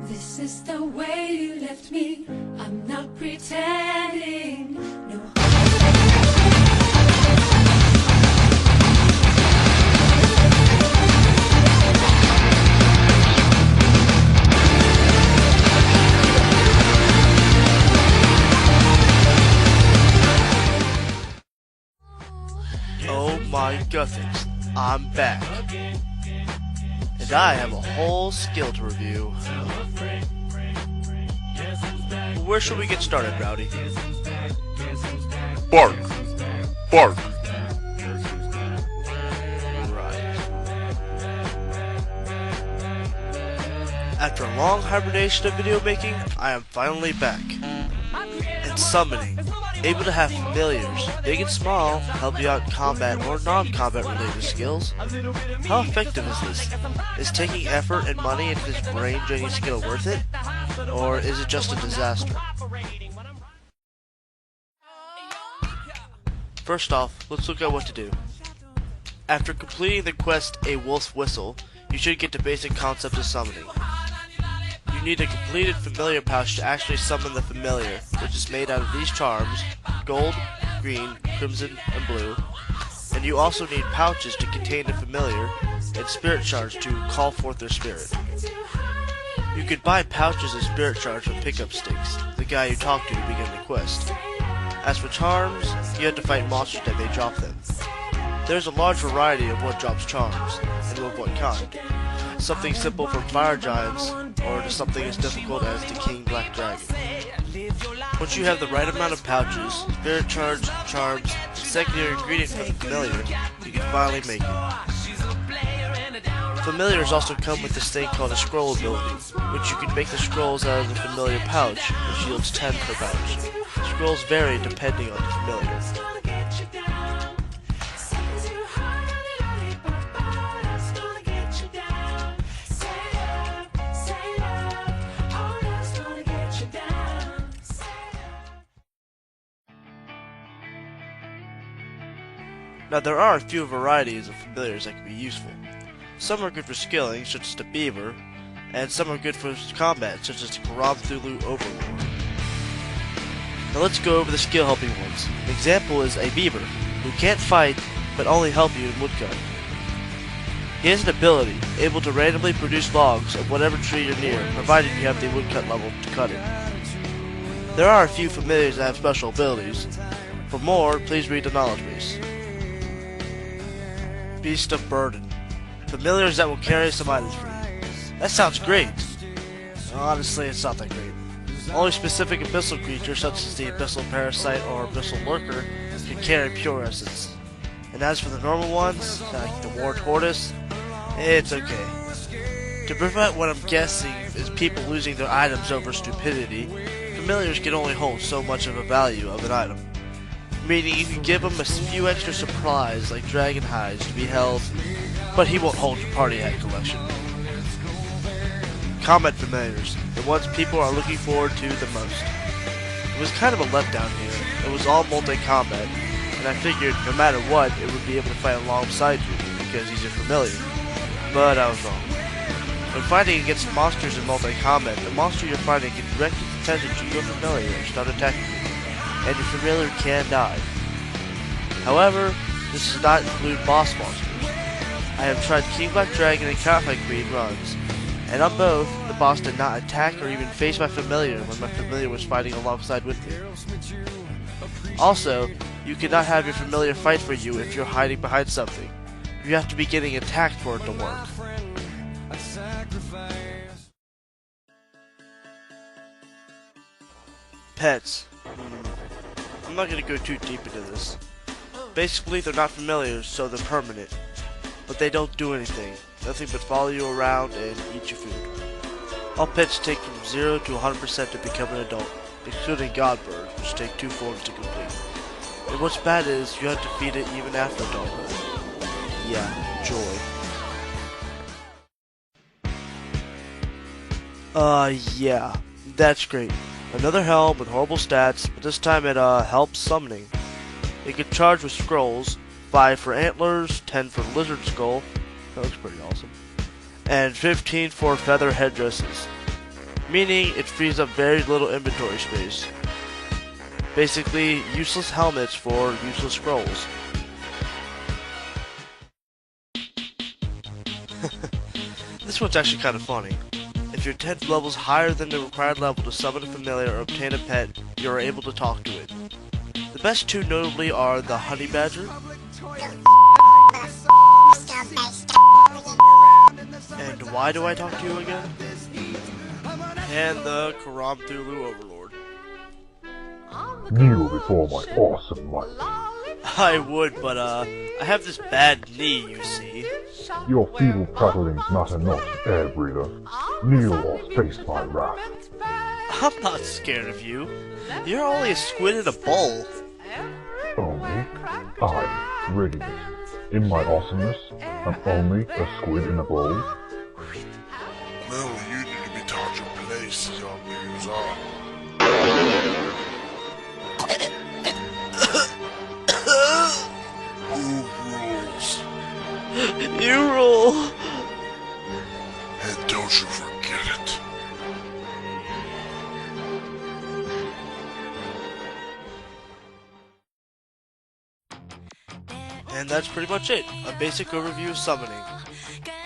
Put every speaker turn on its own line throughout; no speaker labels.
This is the way you left me. I'm not pretending. No.
Oh my goodness, I'm back. And I have a whole skill to review. Where should we get started, Rowdy?
Bark! Bark!
Right. After a long hibernation of video making, I am finally back. And summoning. Able to have familiars, big and small, help you out in combat or non-combat related skills. How effective is this? Is taking effort and money into this brain-draining skill worth it? Or is it just a disaster? First off, let's look at what to do. After completing the quest A Wolf's Whistle, you should get the basic concept of summoning. You need a completed familiar pouch to actually summon the familiar, which is made out of these charms, gold, green, crimson, and blue. And you also need pouches to contain the familiar, and spirit shards to call forth their spirit. You could buy pouches of spirit shards from pickup sticks, the guy you talk to begin the quest. As for charms, you have to fight monsters that may drop them. There's a large variety of what drops charms, and of what kind. Something simple from fire giants, or to something as difficult as the King Black Dragon. Once you have the right amount of pouches, spirit shards, charms, and secondary ingredients for the familiar, you can finally make it. Familiars also come with this thing called a scroll ability, which you can make the scrolls out of the familiar pouch, which yields 10 per pouch. Scrolls vary depending on the familiar. Now there are a few varieties of familiars that can be useful. Some are good for skilling, such as the beaver, and some are good for combat, such as the Karamthulu Overlord. Now let's go over the skill helping ones. An example is a beaver, who can't fight, but only help you in woodcut. He has an ability, able to randomly produce logs of whatever tree you're near, provided you have the woodcut level to cut it. There are a few familiars that have special abilities. For more, please read the knowledge base. Beast of Burden. Familiars that will carry some items for you. That sounds great. Honestly, it's not that great. Only specific abyssal creatures, such as the abyssal parasite or abyssal lurker, can carry pure essence. And as for the normal ones, like the war tortoise, it's okay. To prevent what I'm guessing is people losing their items over stupidity, familiars can only hold so much of a value of an item. Meaning you can give him a few extra supplies like dragon hides to be held, but he won't hold your party hat collection. Combat familiars, the ones people are looking forward to the most. It was kind of a letdown here. It was all multi-combat, and I figured no matter what, it would be able to fight alongside you, because he's a familiar. But I was wrong. When fighting against monsters in multi-combat, the monster you're fighting can direct its attention to your familiar and start attacking you, and your familiar can die. However, this does not include boss monsters. I have tried King Black Dragon and Catfight Queen runs, and on both, the boss did not attack or even face my familiar when my familiar was fighting alongside with me. Also, you cannot have your familiar fight for you if you're hiding behind something. You have to be getting attacked for it to work. Pets. I'm not going to go too deep into this. Basically, they're not familiars, so they're permanent. But they don't do anything. Nothing but follow you around and eat your food. All pets take from 0 to 100% to become an adult, including Godbird, which take 2 forms to complete. And what's bad is, you have to feed it even after adulthood. Yeah, joy. Yeah, that's great. Another helm with horrible stats, but this time it helps summoning. It can charge with scrolls, 5 for antlers, 10 for lizard skull, that looks pretty awesome, and 15 for feather headdresses. meaning it frees up very little inventory space. Basically, useless helmets for useless scrolls. This one's actually kind of funny. If your 10th level is higher than the required level to summon a familiar or obtain a pet, you are able to talk to it. The best two notably are the honey badger and why do I talk to you again? And the Karamthulu overlord.
Kneel before my awesome might.
I would, but I have this bad knee, you see.
Your feeble prattlings matter not, air breather. Kneel or face my wrath.
I'm not scared of you. You're only a squid in a bowl.
Only I, Radiant. In my awesomeness, I'm only a squid in a bowl.
Well, you need to be taught your place, young loser. Who rules?
You rule.
And don't you forget it.
And that's pretty much it. A basic overview of summoning.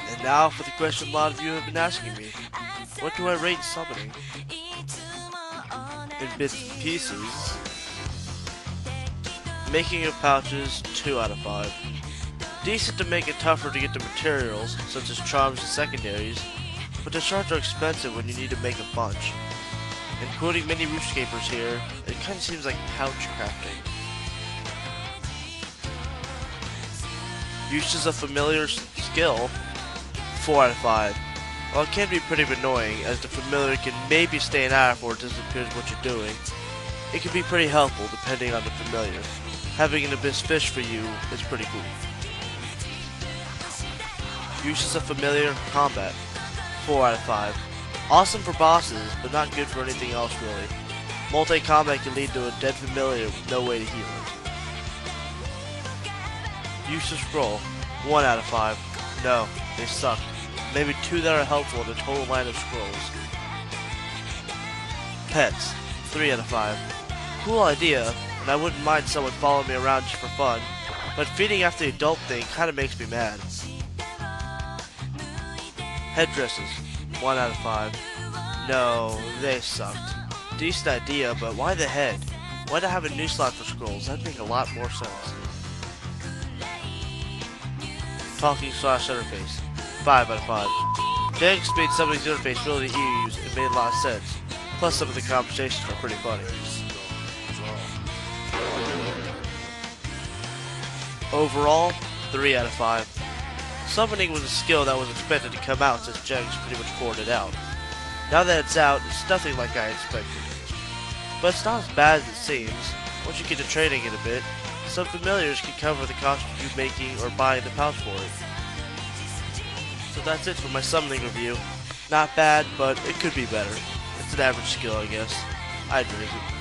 And now for the question a lot of you have been asking me. What do I rate summoning? In bits and pieces. Making of pouches, 2 out of 5. Decent to make it tougher to get the materials, such as charms and secondaries, but the shards are expensive when you need to make a bunch. And quoting many Runescapers here, it kinda seems like pouch crafting. Use as a familiar skill, 4 out of 5. While it can be pretty annoying, as the familiar can maybe stay an hour before it disappears what you're doing, it can be pretty helpful depending on the familiar. Having an abyss fish for you is pretty cool. Use as a familiar combat, 4 out of 5. Awesome for bosses, but not good for anything else really. Multi-combat can lead to a dead familiar with no way to heal it. Use of scroll, 1 out of 5. No, they suck. Maybe 2 that are helpful in a total line of scrolls. Pets, 3 out of 5. Cool idea, and I wouldn't mind someone following me around just for fun, but feeding after the adult thing kinda makes me mad. Headdresses, 1 out of 5. No, they sucked. Decent idea, but why the head? Why not have a new slot for scrolls? That'd make a lot more sense. Talking/interface, 5 out of 5. Jagex made somebody's interface really easy to use. It made a lot of sense. Plus some of the conversations were pretty funny. Overall, 3 out of 5. Summoning was a skill that was expected to come out since Jagex pretty much poured it out. Now that it's out, it's nothing like I expected. But it's not as bad as it seems. Once you get to training it a bit, some familiars can cover the cost of you making or buying the pouch for it. So that's it for my summoning review. Not bad, but it could be better. It's an average skill, I guess. I'd raise it.